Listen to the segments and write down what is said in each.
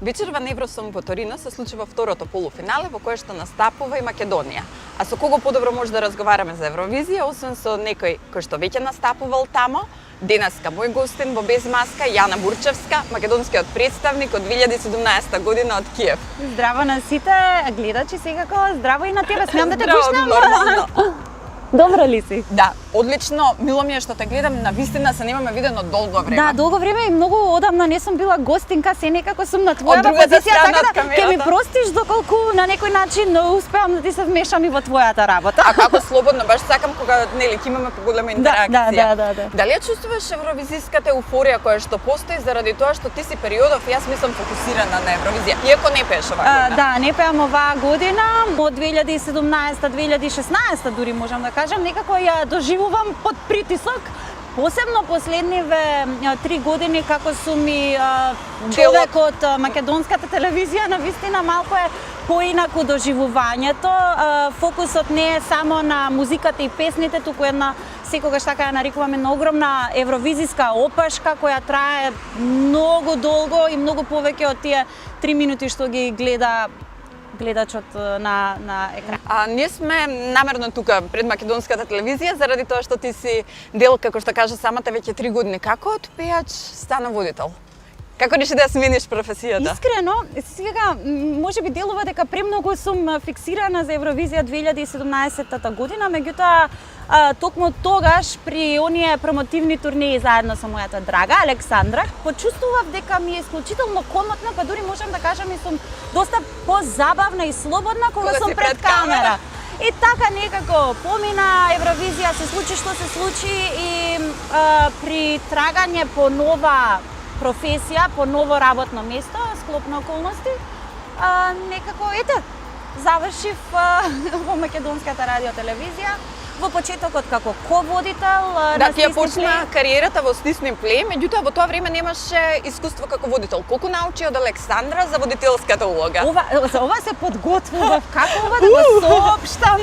Вечерва на Евросонг во Торино се случи во второто полуфинале во кое што настапува и Македонија. А со кого подобро може да разговараме за Евровизија, освен со некој кој што веќе настапувал тамо? Денеска мој гостин во Без маска, Јана Бурчевска, македонскиот представник од 2017 година од Киев. Здраво на сите гледачи, секако здраво и на тебе. Смеам да те пуштам. Нормално. Добра ли си? Да, одлично. Мило ми е што те гледам, навистина се немаме видено долго време. Да, долго време и многу одамна не сум била гостинка, се некако сум на твојата другата позиција, страна така од да камерата. ќе ми простиш доколку на некој начин успеам да ти се вмешам и во твојата работа. А како слободно, баш сакам кога нели ќе имаме поголема интеракција. Да. Дали ја чувствуваш евровизиската еуфорија која што постои заради тоа што ти си периодов, јас мислам фокусирана на Евровизија, иако не пееш оваа година? Да, не пеам оваа година, од 2017-2016 дури можам да кажам, некако ја доживувам под притисок, посебно последниве 3 години како сум и човек од македонската телевизија, навистина малку е поинаку доживувањето. Фокусот не е само на музиката и песните, туку една секогаш така ја нарекуваме на огромна евровизиска опашка која трае многу долго и многу повеќе од тие 3 минути што ги гледа гледачот на екран. Ние сме намерно тука пред македонската телевизија заради тоа што ти си дел, како што кажа самата, веќе 3 години. Како од пејач стана водител? Како реши да ја смениш професијата? Искрено, сега можеби делува дека премногу сум фиксирана за Евровизија 2017 година, меѓутоа токму тогаш при оние промотивни турнеи заедно со мојата драга Александра, почувствував дека ми е исклучително комотно, па дури можам да кажам и сум доста позабавна и слободна кога сум пред камера. И така некако помина Евровизија, се случи што се случи и при трагање по нова професија, по ново работно место, склоп на околности, некако завршив во македонската радиотелевизија. Во почетокот како ко-водител да, ти ја почна кариерата во Стисни Плей, меѓутоа во тоа време немаше искуство како водител. Колку научи од Александра за водителската улога? За ова се подготвував, како ова да го соопштам.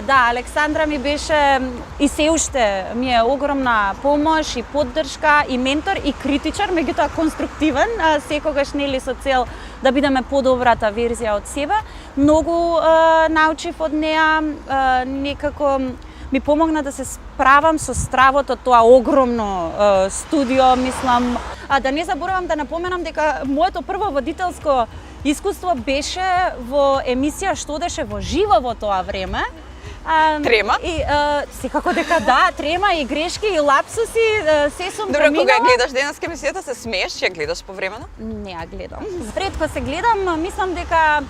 Да, Александра ми беше и се уште ми е огромна помош и поддршка и ментор и критичар, меѓутоа конструктивен, секогаш нели со цел да бидеме подобрата верзија од себе. Многу научив од неа, некако ми помогна да се справам со стравот од тоа огромно студио, мислам. Да не заборавам да напоменам дека моето прво водителско искуство беше во емисија што одеше во живо во тоа време. Трема? И секако дека да, трема и грешки и лапсуси, се сум преминала. Добро, кога ја гледаш денеска емисијата, се смееш, ја гледаш повремено? Не ја гледам. Ретко се гледам, мислам дека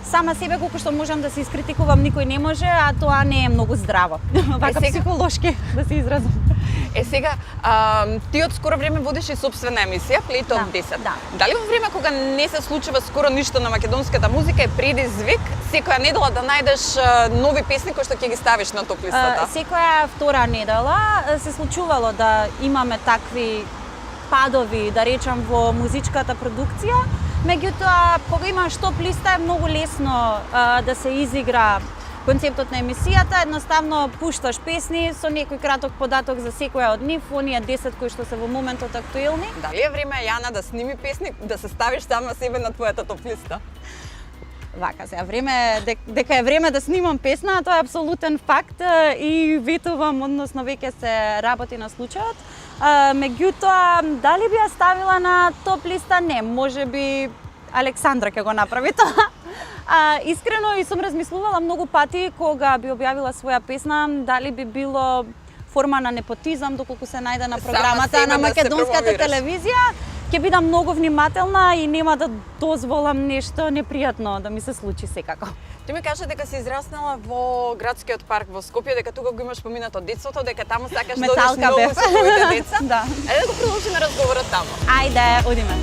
сама себе колку што можам да се искритикувам, никој не може, а тоа не е многу здраво. Вака психолошки да се изразам. Сега, ти од скоро време водиш и собствена емисија, Play Top 10. Да. Дали во време кога не се случува скоро ништо на македонската музика е предизвик секоја недела да најдеш нови песни кои што ќе ги ставиш на топ листата? Секоја втора недела се случувало да имаме такви падови, да речам, во музичката продукција. Меѓутоа, кога имаш топ листа е многу лесно да се изигра концептот на емисијата, едноставно пушташ песни со некој краток податок за секоја од нив, оние 10 кои што се во моментот актуелни. Дали е време Јана да сними песни, да се ставиш сама себе на твојата топ листа? Вака сега, дека е време да снимам песна, тоа е апсолутен факт и ветувам, односно веќе се работи на случајот. Меѓутоа, дали би ја ставила на топ листа? Не, можеби Александра ќе го направи тоа. Искрено и сум размислувала многу пати кога би објавила своја песна, дали би било форма на непотизам доколку се најде на програмата на македонската телевизија. Ќе бидам многу внимателна и нема да дозволам нешто непријатно да ми се случи секако. Ти ми кажа дека си израснала во градскиот парк во Скопје, дека тука го имаш поминато детството, дека таму сакаш да одиш многу со твоите деца. Да. Ајде да го продолжиме разговорот таму. Ајде, одиме.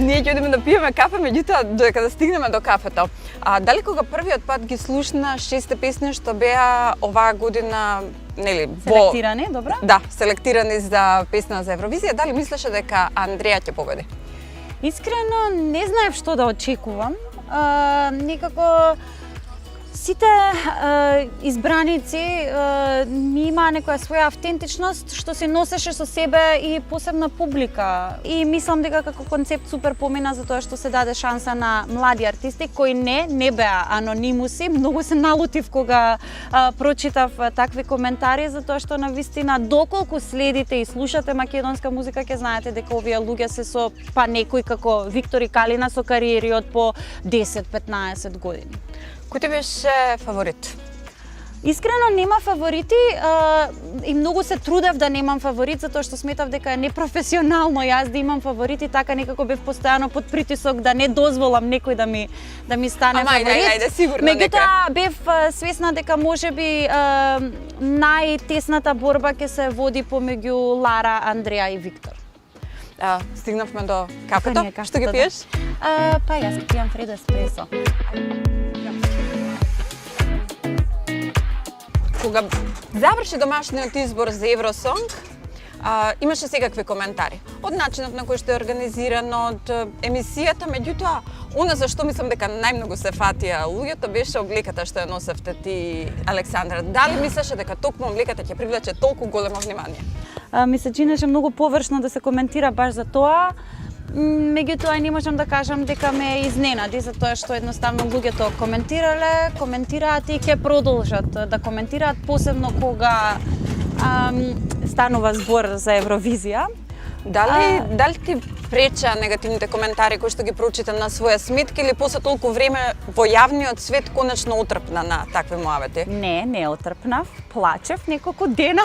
Ние ќе одиме да пиеме кафе, меѓутоа додека да стигнеме до кафето. Дали кога првиот пат ги слушна 6 песни што беа оваа година, нели, селектирани, добро? Да, селектирани за песна за Евровизија, дали мислеше дека Андреја ќе победи? Искрено не знаев што да очекувам. Некако Сите избраници има некоја своја автентичност што се носеше со себе и посебна публика. И мислам дека како концепт супер помина за тоа што се даде шанса на млади артисти кои не беа анонимуси. Многу се налутив кога прочитав такви коментари за тоа што навистина доколку следите и слушате македонска музика ќе знаете дека овие луѓе се со некои како Виктор и Калина со кариери од по 10-15 години. Кој ти беше фаворит? Искрено нема фаворити и многу се трудев да немам фаворит затоа што сметав дека е непрофесионално јас да имам фаворити, така некако бев постојано под притисок да не дозволам некој да ми стане фаворит. Ајде, сигурно Меѓутоа бев свесна дека можеби најтесната борба ќе се води помеѓу Лара, Андреја и Виктор. Стигнавме до кафето. Што ги пиеш? Па јас ќе пијам Фредо еспресо. Кога заврши домашниот избор за Евросонг, имаше секакви коментари. Од начинот на кој што е организирано, од емисијата, меѓутоа, она за што мислам дека најмногу се фатија луѓето беше облеката што ја носевте ти, Александра. Дали мислеше дека токму облеката ќе привлече толку големо внимание? Ми се чинеше многу површно да се коментира баш за тоа. Меѓутоа не можам да кажам дека ме изненади затоа што едноставно луѓето коментираат и ќе продолжат да коментираат, посебно кога станува збор за Евровизија. Дали ти преча негативните коментари кои што ги прочита на своја сметка или после толку време во јавниот свет конечно отрпна на такви муавети? Не отрпнав, плачев неколку дена.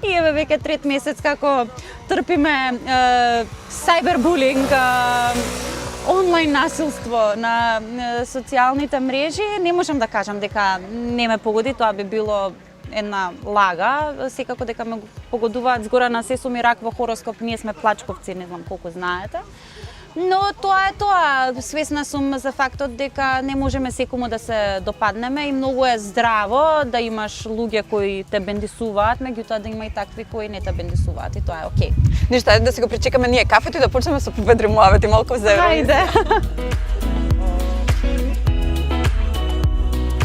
И еве веќе трет месец како трпиме сайбербулинг, онлайн насилство на социјалните мрежи. Не можам да кажам дека не ме погоди, тоа би било една лага. Секако дека ме погодуваат згора на се суми рак во хороскоп, ние сме плачковци, не знам колку знаете. Но тоа е тоа. Свесна сум за фактот дека не можеме секому да се допаднеме и многу е здраво да имаш луѓе кои те бендисуваат, меѓутоа да има и такви кои не те бендисуваат и тоа е окей. Ништо, да се го причекаме ние кафето и да почнеме со победри муавети малку за Евровизија. Хајде.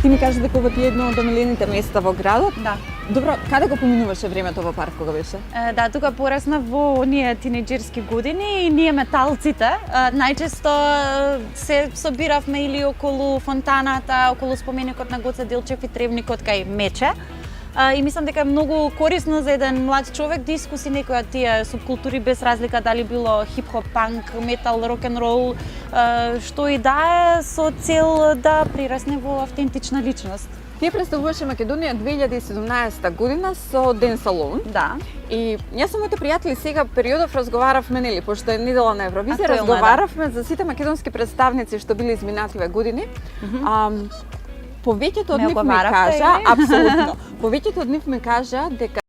Ти ми кажа дека ова ти е едно од омилените места во градот. Да. Добро, каде го поминуваше времето во парк кога беше? Да, тука пораснав во оние тинеџерски години и ние металците најчесто се собиравме или околу фонтаната, околу споменикот на Гоце Делчев и тревникот кај Мече. И мислам дека е многу корисно за еден млад човек да искуси некоја тие субкултури без разлика дали било хип-хоп, панк, метал, рок-н-рол, што и да е со цел да прирасне во автентична личност. Тие представуваше Македонија 2017 година со Денс Алон. Да. И јас со моите пријатели сега периодов разговаравме, нели, пошто е недела на Евровизија, разговаравме за сите македонски представници што биле изминативе години. Повеќето од нив ми кажа, апсолутно. Повеќето од нив ми кажа дека